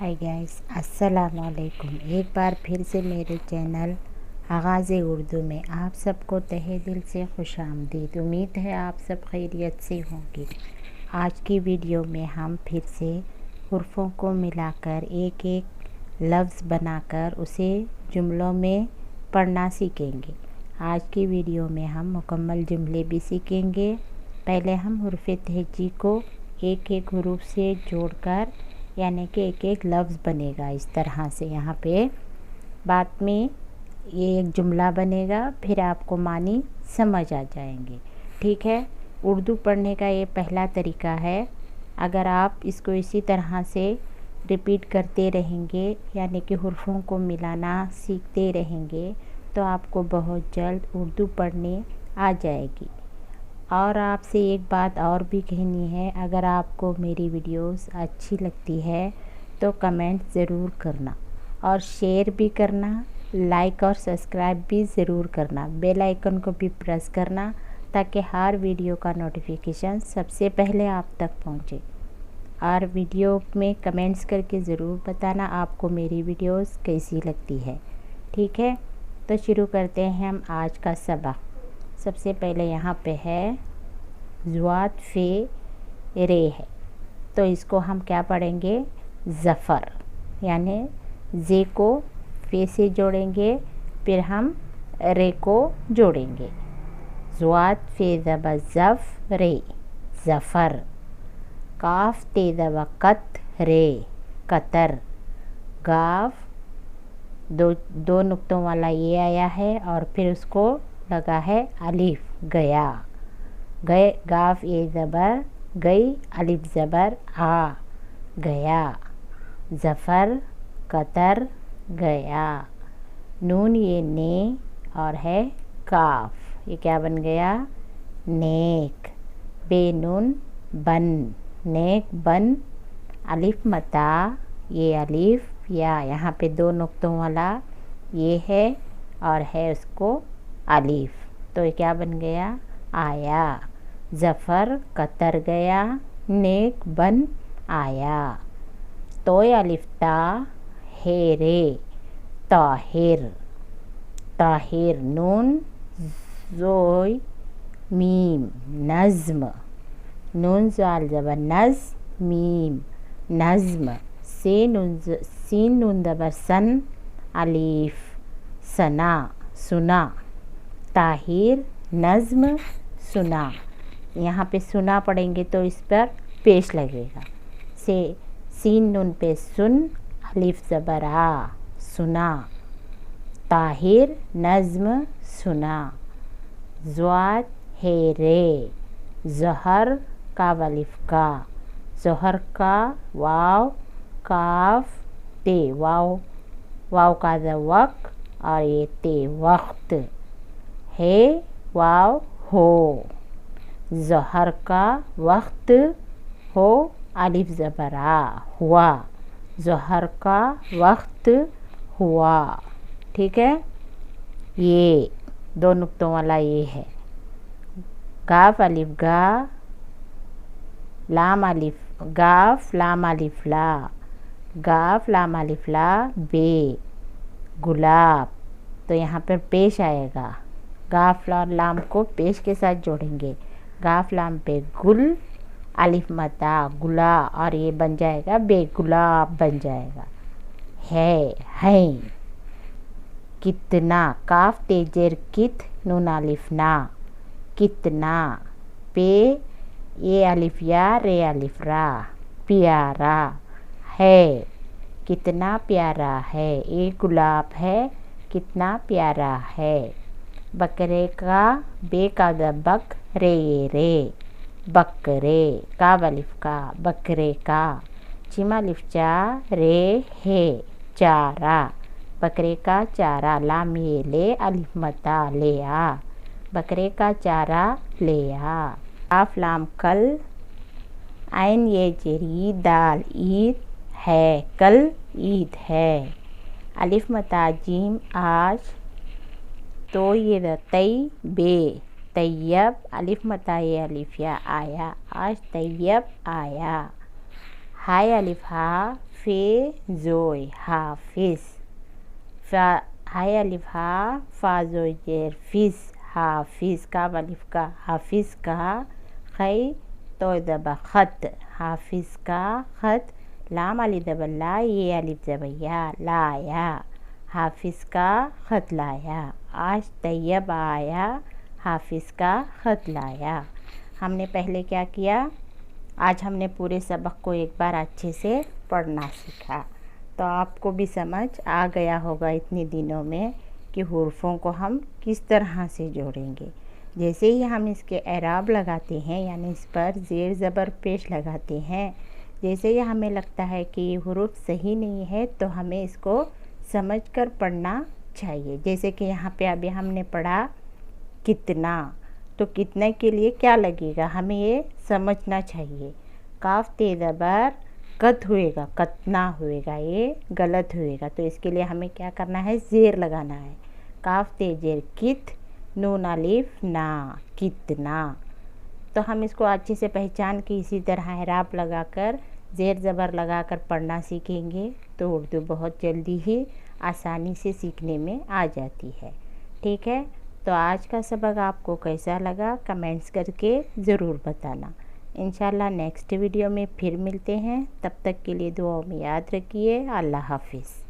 Hi guys, अस्सलाम वालेकुम। एक बार फिर से मेरे चैनल आगाज़ उर्दू में आप सबको तहे दिल से खुशामदीद। उम्मीद है आप सब खैरियत से होंगे। आज की वीडियो में हम फिर से हुर्फ़ों को मिलाकर एक एक लफ्ज़ बनाकर उसे जुमलों में पढ़ना सीखेंगे। आज की वीडियो में हम मुकम्मल जुमले भी सीखेंगे। पहले हम हुर्फ़ तहजी को एक एक हुरूफ से जोड़कर यानी कि एक एक लफ्ज़ बनेगा इस तरह से। यहाँ पे बाद में ये एक जुमला बनेगा, फिर आपको मानी समझ आ जाएंगे। ठीक है, उर्दू पढ़ने का ये पहला तरीका है। अगर आप इसको इसी तरह से रिपीट करते रहेंगे यानी कि हुर्फ़ों को मिलाना सीखते रहेंगे तो आपको बहुत जल्द उर्दू पढ़ने आ जाएगी। और आपसे एक बात और भी कहनी है, अगर आपको मेरी वीडियोस अच्छी लगती है तो कमेंट ज़रूर करना और शेयर भी करना, लाइक और सब्सक्राइब भी ज़रूर करना। बेल आइकन को भी प्रेस करना ताकि हर वीडियो का नोटिफिकेशन सबसे पहले आप तक पहुंचे। और वीडियो में कमेंट्स करके ज़रूर बताना आपको मेरी वीडियोस कैसी लगती है। ठीक है, तो शुरू करते हैं हम आज का सबक। सबसे पहले यहाँ पे है ज़ुआत फे रे है, तो इसको हम क्या पढ़ेंगे? ज़फ़र, यानी जे को फे से जोड़ेंगे, फिर हम रे को जोड़ेंगे। ज़ुआत फे ज़बर ज़फ़ रे, ज़फ़र। काफ ते ज़बर कत रे, कतर। गाफ दो नुक्तों वाला ये आया है और फिर उसको लगा है अलिफ, गया। गए, गाफ ए ज़बर गई, अलिफ ज़बर आ, गया। ज़फ़र, कतर, गया। नून ये ने और है काफ, ये क्या बन गया? नेक। बेनून बन, नेक बन। अलिफ मता, ये अलिफ या यहाँ पे दो नुक्तों वाला ये है और है उसको अलिफ, तो ये क्या बन गया? आया। ज़फ़र, कतर गया, नेक बन आया। तोय अलिफ ता, हे रे, ताहिर। ताहिर। नून ज़ोय मीम, नज़्म। नून ज़ाल ज़बर नज़, मीम, नज़्म। सीन नून ज़बर सन, अलिफ, सना, सुना। ताहिर, नज़्म, सुना। यहाँ पे सुना पढ़ेंगे तो इस पर पेश लगेगा। सीन नून पे सुन, अलिफ ज़बर आ, सुना। ताहिर, नज़्म, सुना। ज़्वात हे रे, ज़हर काव अलिफ का, ज़हर का। वाव, काफ, ते, वाव का वक़ और ये ते वक्त है। वाव हो, ज़हर का वक्त हो, अलिफ ज़बर आ, हुआ। ज़हर का वक्त हुआ। ठीक है, ये दो नुक्तों वाला ये है। गाफ अलिफ गा, लाम अलिफ गाफ, लाम अलिफ ला, गाफ लाम अलिफ ला, बे, गुलाब। तो यहाँ पर पेश आएगा, गाफ और लाम को पेश के साथ जोड़ेंगे। गाफ लाम पे गुल, अलिफ मता, गुला, और ये बन जाएगा बेगुलाब बन जाएगा। है। कितना, काफ तेजर कित, नून अलिफ ना, कितना। पे ये अलिफ या, रे अलिफ रा, प्यारा है। कितना प्यारा है, एक गुलाब है, कितना प्यारा है। बकरे का, बे का बक, रे रे, बकरे। का अलिफ का, बकरे का। चिमा अलिफ चा, रे है, चारा। बकरे का चारा। लाम ये ले, अलिफ मता, ले आ, बकरे का चारा ले आ। काफ लाम कल, आइन ये जेरी दाल, ईद है, कल ईद है। अलिफ मता जीम, आज। तो ये तई बे, तैयब। अलिफ मता ये अलिफ या, आया, आज तैयब आया। हाय अलिफ हा, हाफिज़ोय हाफिज़, हाय अलिफ हा फा ज़ोय जेर फिज़ हाफिज़, काफ अलिफ का हाफिज़ का, खै तो ज़बर खत हाफिज़ का खत, लाम अलिफ ज़बर ला ये अलिफ ज़बर या लाया हाफिज़ का खत लाया, आज तैयब आया हाफिज़ का खत लाया। हमने पहले क्या किया, आज हमने पूरे सबक को एक बार अच्छे से पढ़ना सीखा, तो आपको भी समझ आ गया होगा इतने दिनों में कि हुर्फ़ों को हम किस तरह से जोड़ेंगे। जैसे ही हम इसके एराब लगाते हैं यानी इस पर ज़ेर ज़बर पेश लगाते हैं, जैसे ही हमें लगता है कि ये हुरूफ सही नहीं है तो हमें इसको समझकर पढ़ना चाहिए। जैसे कि यहाँ पे अभी हमने पढ़ा कितना, तो कितने के लिए क्या लगेगा हमें ये समझना चाहिए। काफ ते ज़बर कत हुएगा, कतना हुएगा, ये गलत हुएगा, तो इसके लिए हमें क्या करना है, ज़ेर लगाना है। काफ ते ज़ेर कित, नून अलिफ ना, कितना। तो हम इसको अच्छे से पहचान के इसी तरह एराब लगाकर ज़ेर ज़बर लगाकर पढ़ना सीखेंगे तो उर्दू बहुत जल्दी ही आसानी से सीखने में आ जाती है। ठीक है, तो आज का सबक आपको कैसा लगा कमेंट्स करके ज़रूर बताना। इंशाल्लाह नेक्स्ट वीडियो में फिर मिलते हैं, तब तक के लिए दुआओं में याद रखिए। अल्लाह हाफिज़।